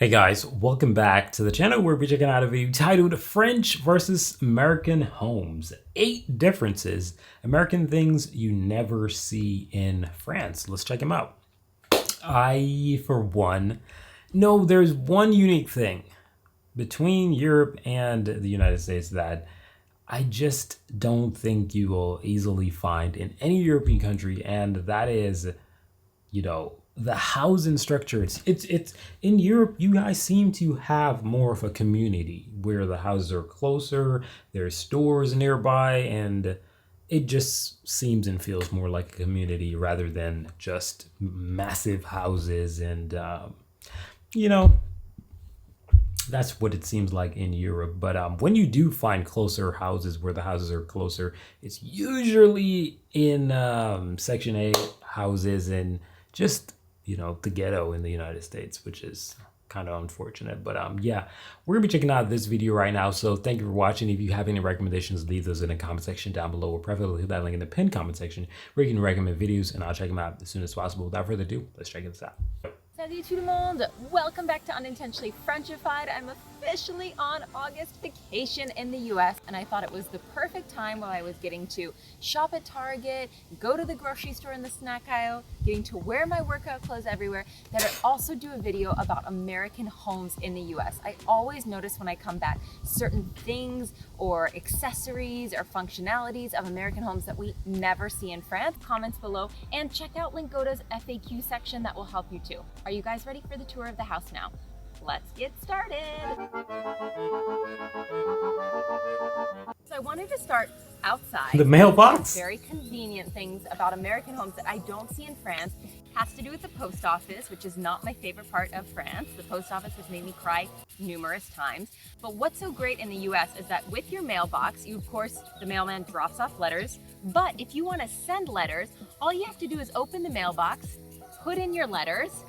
Hey guys, welcome back to the channel where we're checking out a video titled French versus American Homes. 8 differences, American things you never see in France. Let's check them out. For one, know there's one unique thing between Europe and the United States that I just don't think you will easily find in any European country, and that is, the housing structure. It's in Europe. You guys seem to have more of a community where the houses are closer, there's stores nearby, and it just seems and feels more like a community rather than just massive houses. And that's what it seems like in Europe. But when you do find closer houses where the houses are closer, it's usually in Section 8 houses and just the ghetto in the United States, which is kind of unfortunate. But yeah, we're gonna be checking out this video right now, so thank you for watching. If you have any recommendations, leave those in the comment section down below, or preferably hit that link in the pinned comment section where you can recommend videos, and I'll check them out as soon as possible. Without further ado, let's check this out. Salut tout le monde! Welcome back to Unintentionally Frenchified. I'm officially on August vacation in the US, and I thought it was the perfect time while I was getting to shop at Target, go to the grocery store in the snack aisle, getting to wear my workout clothes everywhere, that I also do a video about American homes in the US. I always notice when I come back certain things or accessories or functionalities of American homes that we never see in France. Comments below, and check out Lingoda's FAQ section, that will help you too. Are you guys ready for the tour of the house now? Let's get started. So I wanted to start outside. The mailbox? Very convenient things about American homes that I don't see in France has to do with the post office, which is not my favorite part of France. The post office has made me cry numerous times. But what's so great in the US is that with your mailbox, of course, the mailman drops off letters. But if you want to send letters, all you have to do is open the mailbox, put in your letters,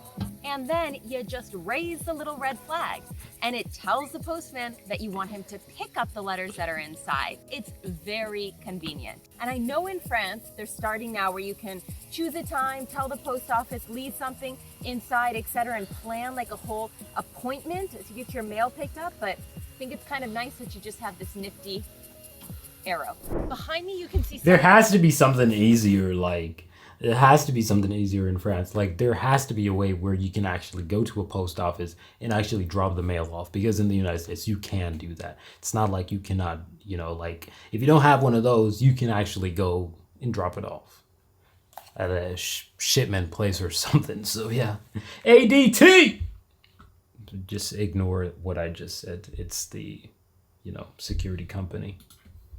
and then you just raise the little red flag, and it tells the postman that you want him to pick up the letters that are inside. It's very convenient. And I know in France, they're starting now where you can choose a time, tell the post office, leave something inside, etc., and plan like a whole appointment to get your mail picked up. But I think it's kind of nice that you just have this nifty arrow. Behind me, you can see There has to be something easier, it has to be something easier in France. Like, there has to be a way where you can actually go to a post office and actually drop the mail off, because in the United States, you can do that. It's not like you cannot, if you don't have one of those, you can actually go and drop it off at a shipment place or something. So yeah, ADT! Just ignore what I just said. It's the, security company.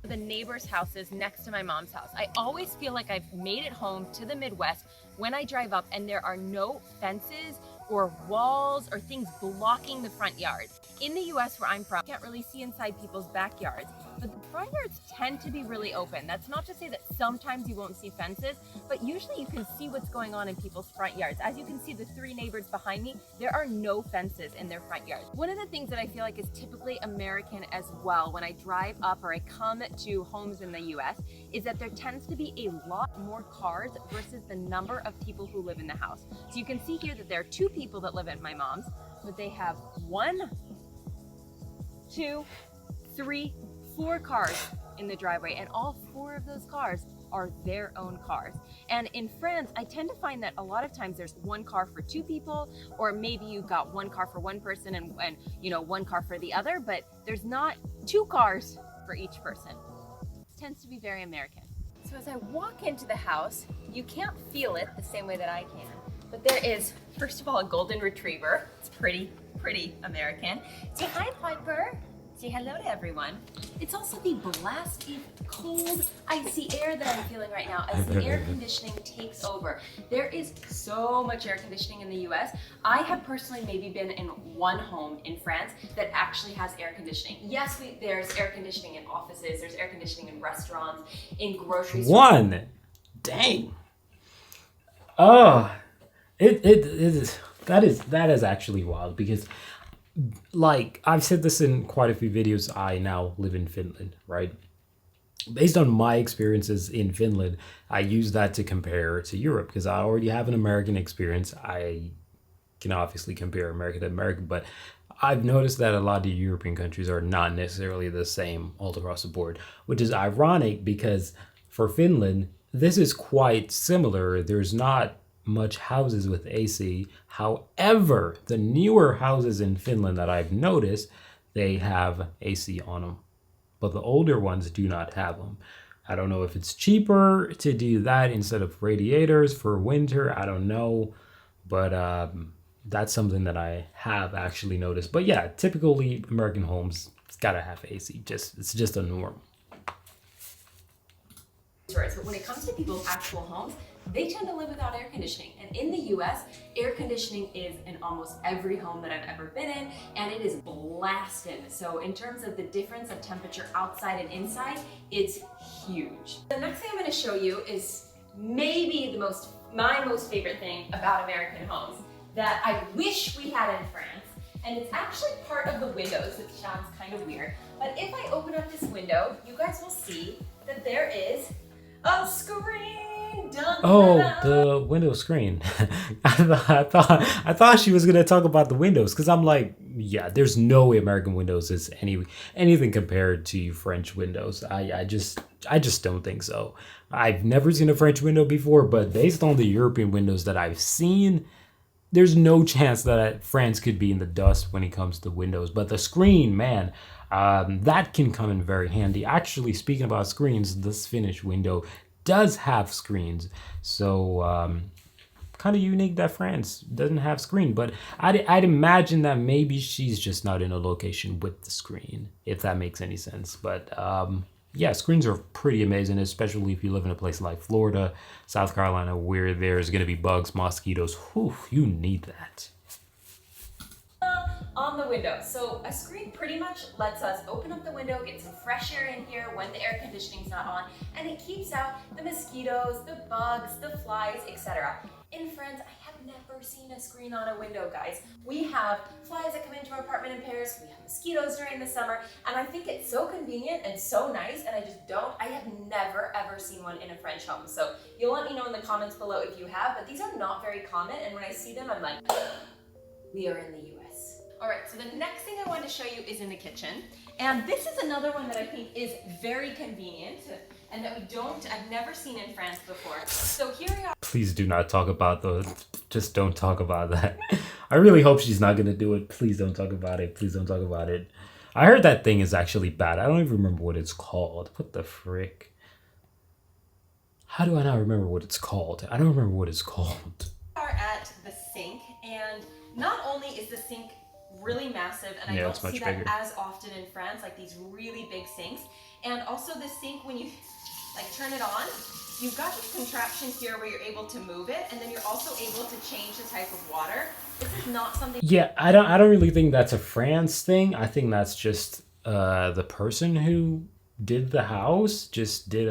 The neighbors' houses next to my mom's house. I always feel like I've made it home to the Midwest when I drive up and there are no fences or walls or things blocking the front yard. In the US where I'm from, you can't really see inside people's backyards, but the front yards tend to be really open. That's not to say that sometimes you won't see fences, but usually you can see what's going on in people's front yards. As you can see, the 3 neighbors behind me, there are no fences in their front yards. One of the things that I feel like is typically American as well when I drive up or I come to homes in the US is that there tends to be a lot more cars versus the number of people who live in the house. So you can see here that there are 2 people that live at my mom's, but they have 1, 2, 3, 4 cars in the driveway, and all 4 of those cars are their own cars. And in France, I tend to find that a lot of times there's 1 car for 2 people, or maybe you've got 1 car for 1 person and 1 car for the other, but there's not 2 cars for each person. It tends to be very American. So as I walk into the house, you can't feel it the same way that I can, but there is, first of all, a golden retriever. It's pretty American. Say hi, Piper. Say hello to everyone. It's also the blasty, cold, icy air that I'm feeling right now as the air conditioning takes over. There is so much air conditioning in the US. I have personally maybe been in 1 home in France that actually has air conditioning. Yes, there's air conditioning in offices, there's air conditioning in restaurants, in grocery stores. 1? Dang. Oh, it is. That is actually wild, because I've said this in quite a few videos. I now live in Finland, right? Based on my experiences in Finland, I use that to compare to Europe, because I already have an American experience. I can obviously compare America to America, but I've noticed that a lot of the European countries are not necessarily the same all across the board, which is ironic because for Finland, this is quite similar. There's not much houses with AC. However, the newer houses in Finland that I've noticed, they have AC on them, but the older ones do not have them. I don't know if it's cheaper to do that instead of radiators for winter. I don't know, but that's something that I have actually noticed. But yeah, typically American homes, it's gotta have AC. It's just a norm. But when it comes to people's actual homes, they tend to live without air conditioning. And in the US, air conditioning is in almost every home that I've ever been in, and it is blasted. So in terms of the difference of temperature outside and inside, it's huge. The next thing I'm gonna show you is maybe my most favorite thing about American homes that I wish we had in France. And it's actually part of the windows, which sounds kind of weird. But if I open up this window, you guys will see that there is a screen. Dun, Oh, dun, dun. the window screen. I thought she was gonna talk about the windows because I'm like, yeah, there's no way American windows is anything compared to French windows. I just don't think so. I've never seen a French window before, but based on the European windows that I've seen, there's no chance that France could be in the dust when it comes to windows. But the screen, man, that can come in very handy. Actually, speaking about screens, this Finnish window does have screens. So kind of unique that France doesn't have screen. But I'd imagine that maybe she's just not in a location with the screen, if that makes any sense. But yeah, screens are pretty amazing, especially if you live in a place like Florida, South Carolina, where there's going to be bugs, mosquitoes. Whew, you need that. On the window. So a screen pretty much lets us open up the window, get some fresh air in here when the air conditioning's not on, and it keeps out the mosquitoes, the bugs, the flies, etc. In France, I have never seen a screen on a window, guys. We have flies that come into our apartment in Paris, we have mosquitoes during the summer, and I think it's so convenient and so nice, and I have never ever seen one in a French home. So you'll let me know in the comments below if you have, but these are not very common, and when I see them, I'm like, we are in the US. All right, so the next thing I want to show you is in the kitchen. And this is another one that I think is very convenient and that I've never seen in France before. So here we are. Please do not talk about those. Just don't talk about that. I really hope she's not going to do it. Please don't talk about it. Please don't talk about it. I heard that thing is actually bad. I don't even remember what it's called. What the frick? How do I not remember what it's called? I don't remember what it's called. We are at the sink, and not only is the sink really massive, and I don't see that as often in France, like these really big sinks. And also the sink, when you like turn it on, you've got this contraption here where you're able to move it, and then you're also able to change the type of water. This is not something. Yeah, I don't really think that's a France thing. I think that's just the person who did the house just did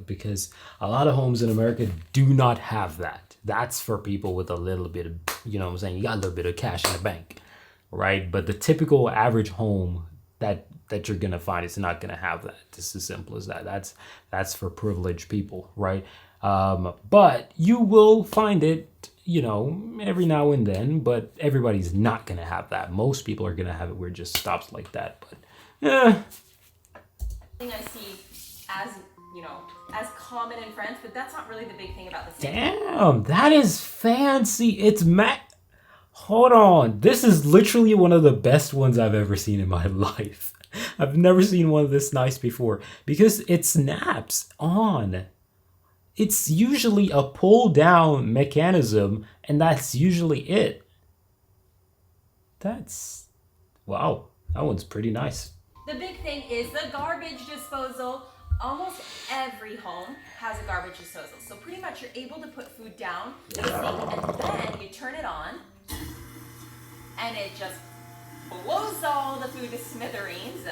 because a lot of homes in America do not have that. That's for people with a little bit of, you know what I'm saying, you got a little bit of cash in the bank. Right, but the typical average home that you're gonna find is not gonna have that. It's as simple as that. That's for privileged people, right? But you will find it, you know, every now and then. But everybody's not gonna have that. Most people are gonna have it where it just stops like that. But thing I see as, you know, as common in France, but that's not really the big thing about the sink. Damn, that is fancy. It's Hold on. This is literally one of the best ones I've ever seen in my life. I've never seen one this nice before because it snaps on. It's usually a pull down mechanism, and that's usually it. That's, wow, that one's pretty nice. The big thing is the garbage disposal. Almost every home has a garbage disposal. So pretty much you're able to put food down the sink, and then you turn it on, and it just blows all the food to smithereens.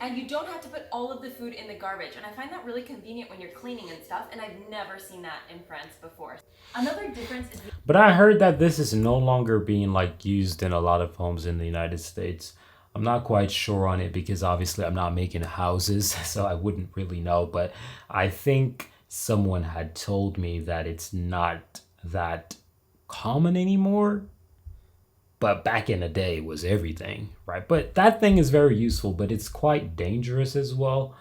And you don't have to put all of the food in the garbage. And I find that really convenient when you're cleaning and stuff, and I've never seen that in France before. Another difference is... But I heard that this is no longer being like used in a lot of homes in the United States. I'm not quite sure on it because obviously I'm not making houses, so I wouldn't really know. But I think someone had told me that it's not that common anymore, but back in the day it was everything, right? But that thing is very useful, but it's quite dangerous as well.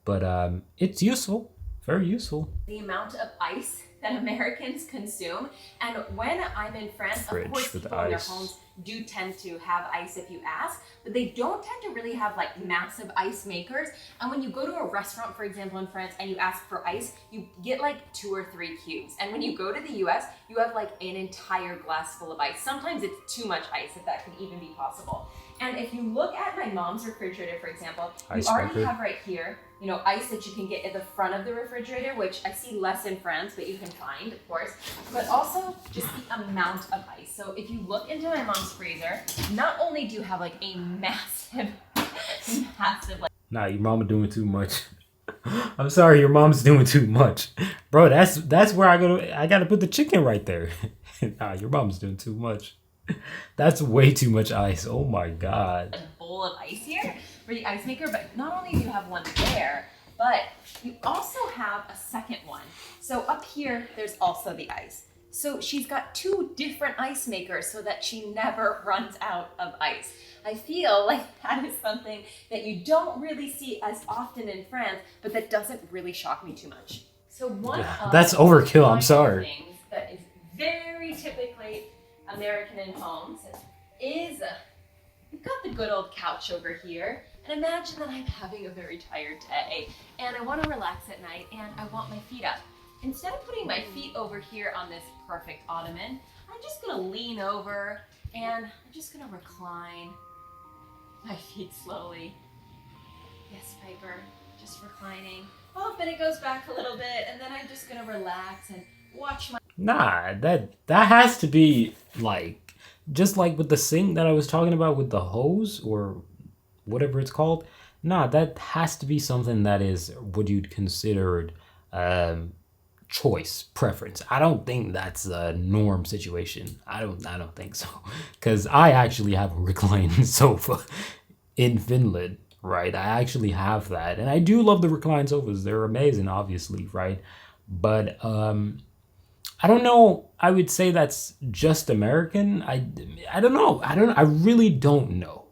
But it's useful, very useful. The amount of ice that Americans consume. And when I'm in France, Fridge of course, with people in their ice. homes do tend to have ice if you ask, but they don't tend to really have like massive ice makers. And when you go to a restaurant, for example, in France, and you ask for ice, you get like 2 or 3 cubes. And when you go to the US, you have like an entire glass full of ice. Sometimes it's too much ice, if that could even be possible. And if you look at my mom's refrigerator, for example, you Ice already maker. have right here, you know, ice that you can get at the front of the refrigerator, which I see less in France, but you can find, of course. But also just the amount of ice. So if you look into my mom's freezer, not only do you have like a massive, massive like Nah, your mama doing too much. I'm sorry, your mom's doing too much, bro. That's where I gotta put the chicken right there. Nah, your mom's doing too much. That's way too much ice. Oh my god. a bowl of ice here for the ice maker, but not only do you have one there, but you also have a second one. So up here, there's also the ice. So she's got 2 different ice makers so that she never runs out of ice. I feel like that is something that you don't really see as often in France, but that doesn't really shock me too much. So one Yeah, of that's overkill, the I'm sorry. things that is very typically American in homes is we've got the good old couch over here. And imagine that I'm having a very tired day and I want to relax at night and I want my feet up. Instead of putting my feet over here on this perfect ottoman, I'm just gonna lean over and I'm just gonna recline my feet slowly. Yes, Piper, just reclining. Oh, and it goes back a little bit and then I'm just gonna relax and watch my Nah, that has to be like just like with the sink that I was talking about with the hose or whatever it's called. Nah, that has to be something that is what you'd consider um choice preference. I don't think that's a norm situation. I don't think so. Cuz I actually have a reclining sofa in Finland, right? I actually have that. And I do love the reclined sofas. They're amazing obviously, right? But I don't know. I would say that's just American. I don't know. I really don't know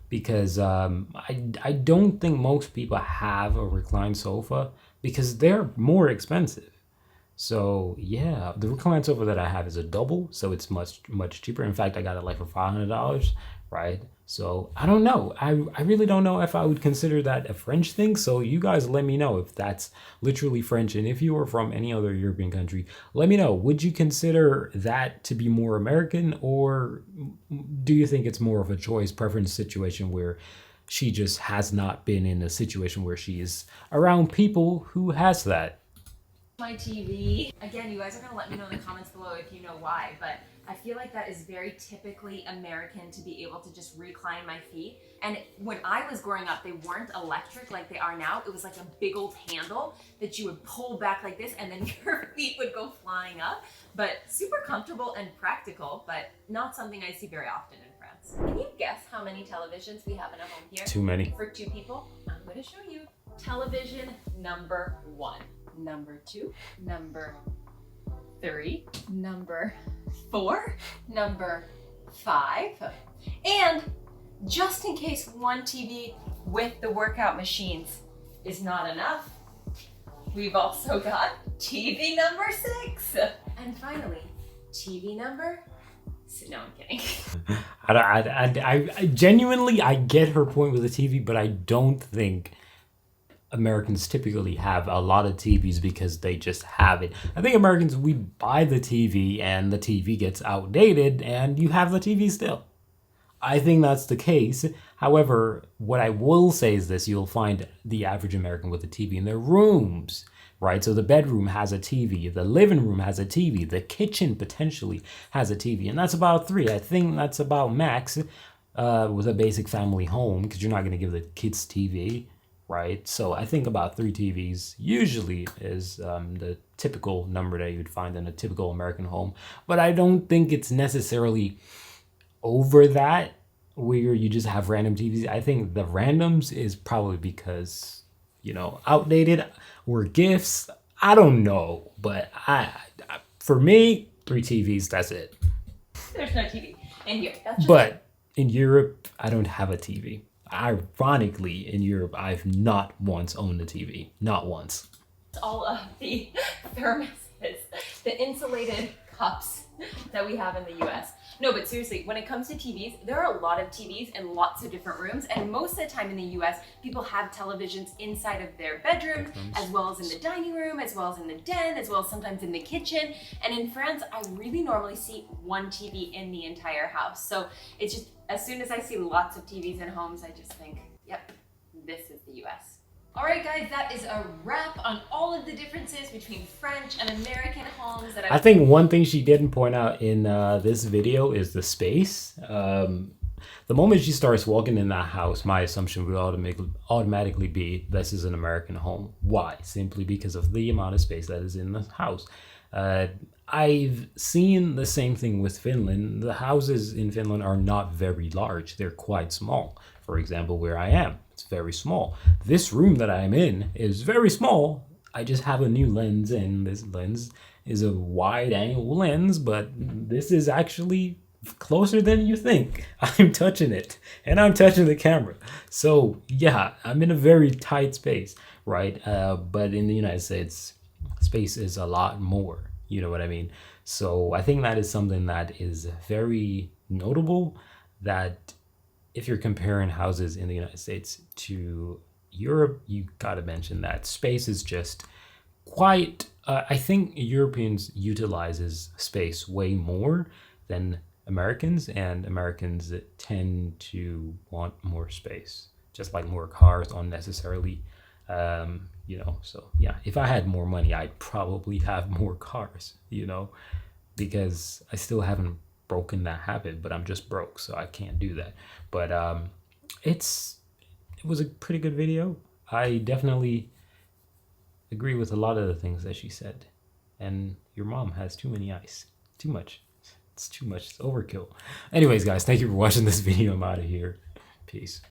because I don't think most people have a reclined sofa because they're more expensive. So yeah, the reclined sofa that I have is a double, so it's much cheaper. In fact, I got it like for $500, right? So I don't know. I really don't know if I would consider that a French thing. So you guys let me know if that's literally French, and if you were from any other European country, let me know. Would you consider that to be more American, or do you think it's more of a choice preference situation where she just has not been in a situation where she is around people who has that? my TV. Again, you guys are gonna let me know in the comments below if you know why, but I feel like that is very typically American to be able to just recline my feet. And when I was growing up, they weren't electric like they are now. It was like a big old handle that you would pull back like this and then your feet would go flying up. But super comfortable and practical, but not something I see very often in France. Can you guess how many televisions we have in a home here? Too many. For 2 people? I'm gonna show you. Television number 1. Number 2, number 3, number 4, number 5, and just in case one TV with the workout machines is not enough, we've also got TV number 6. And finally, TV number, no, I'm kidding. I genuinely I get her point with the TV, but I don't think Americans typically have a lot of TVs because they just have it. I think Americans, we buy the TV and the TV gets outdated and you have the TV still. I think that's the case. However, what I will say is this: you'll find the average American with a TV in their rooms, right? So the bedroom has a TV, the living room has a TV, the kitchen potentially has a TV, and that's about 3. I think that's about max with a basic family home because you're not going to give the kids TV, right? So I think about 3 TVs usually is the typical number that you'd find in a typical American home. But I don't think it's necessarily over that where you just have random TVs. I think the randoms is probably because, outdated or gifts. I don't know. But for me, 3 TVs, that's it. There's no TV in here. That's just But in Europe, I don't have a TV. Ironically, in Europe, I've not once owned a TV. Not once. all of the thermoses, the insulated cups that we have in the US. No, but seriously, when it comes to TVs, there are a lot of TVs in lots of different rooms, and most of the time in the US, people have televisions inside of their bedrooms, as well as in the dining room, as well as in the den, as well as sometimes in the kitchen. And in France, I really normally see one TV in the entire house. So it's just, as soon as I see lots of TVs in homes, I just think, yep, this is the US. All right, guys, that is a wrap on all of the differences between French and American homes that I think one thing she didn't point out in this video is the space. The moment she starts walking in that house, my assumption would automatically be this is an American home. Why? Simply because of the amount of space that is in the house. I've seen the same thing with Finland. The houses in Finland are not very large. They're quite small. For example, where I am, it's very small. This room that I'm in is very small. I just have a new lens, and this lens is a wide angle lens, but this is actually closer than you think. I'm touching it, and I'm touching the camera. So yeah, I'm in a very tight space, right? But in the United States, space is a lot more. You know what I mean? So I think that is something that is very notable, that if you're comparing houses in the United States to Europe, you gotta mention that space is just quite, I think Europeans utilizes space way more than Americans, and Americans tend to want more space, just like more cars unnecessarily. So yeah, if I had more money, I'd probably have more cars, because I still haven't broken that habit, but I'm just broke, so I can't do that. But it was a pretty good video. I definitely agree with a lot of the things that she said. And your mom has too many eyes. Too much. It's too much. It's overkill. Anyways, guys, thank you for watching this video. I'm out of here. Peace.